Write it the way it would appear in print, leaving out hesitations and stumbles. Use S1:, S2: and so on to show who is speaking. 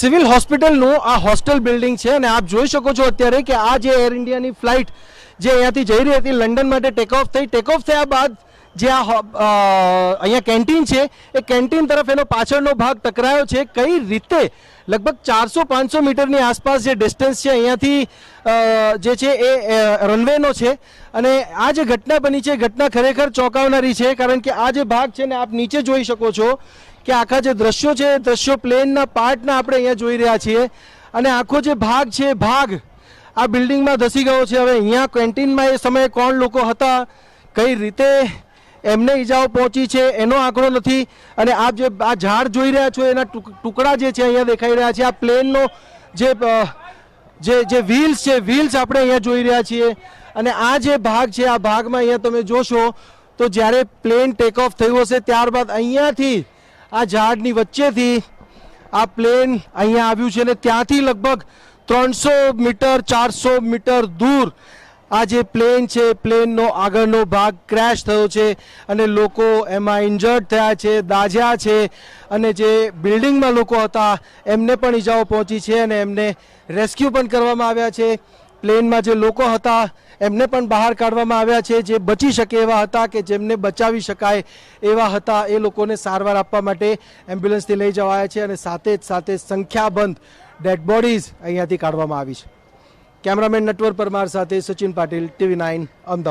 S1: Civil હોસ્પિટલનું આ hostel building છે અને આપ જોઈ શકો છો અત્યારે કે આ જે એર ઇન્ડિયાની ફ્લાઇટ જે અહીંયાથી જઈ રહી હતી લંડન માટે ટેક ઓફ થયા બાદ જે આ અહીંયા કેન્ટીન છે એ કેન્ટીન તરફ એનો પાછળનો ભાગ ટકરાયો છે. કઈ રીતે લગભગ 400-500 મીટરની આસપાસ જે ડિસ્ટન્સ છે અહીંયાથી જે છે એ રનવેનો છે અને આ જે ઘટના બની છે ઘટના ખરેખર ચોંકાવનારી છે, કારણ કે આ જે ભાગ છે ને આપ નીચે જોઈ શકો છો કે આખા જે દ્રશ્યો છે દ્રશ્યો પ્લેનના પાર્ટના આપણે અહીંયા જોઈ રહ્યા છીએ અને આખો જે ભાગ છે ભાગ આ બિલ્ડિંગમાં ધસી ગયો છે. હવે અહીંયા કેન્ટીનમાં એ સમયે કોણ લોકો હતા, કઈ રીતે એમને ઈજાઓ પહોંચી છે એનો આંકડો નથી અને આપ જે આ ઝાડ જોઈ રહ્યા છો એના ટુકડા જે છે અહીંયા દેખાઈ રહ્યા છે. આ પ્લેનનો જે વ્હીલ્સ છે વ્હીલ્સ આપણે અહીંયા જોઈ રહ્યા છીએ અને આ જે ભાગ છે આ ભાગમાં અહીંયા તમે જોશો તો જ્યારે પ્લેન ટેક ઓફ થયું હશે ત્યારબાદ અહીંયાથી આ ઝાડની વચ્ચેથી આ પ્લેન અહીંયા આવ્યું છે અને ત્યાંથી લગભગ 300 મીટર 400 મીટર દૂર આ જે પ્લેન છે પ્લેનનો આગળનો ભાગ ક્રેશ થયો છે અને લોકો એમાં ઇન્જર્ડ થયા છે, દાઝ્યા છે અને જે બિલ્ડિંગમાં લોકો હતા એમને પણ ઈજાઓ પહોંચી છે અને એમને રેસ્ક્યુ પણ કરવામાં આવ્યા છે. પ્લેનમાં જે લોકો હતા એમને પણ બહાર કાઢવામાં આવ્યા છે, જે બચી શકે એવા હતા કે જેમને બચાવી શકાય એવા હતા એ લોકોને સારવાર આપવા માટે એમ્બ્યુલન્સથી લઈ જવાયા છે અને સાથે સંખ્યાબંધ ડેડ બોડીઝ અહીંયાથી કાઢવામાં આવી છે. કેમેરામેન નટવર પરમાર સાથે સચિન પાટીલ, TV9 અમદાવાદ.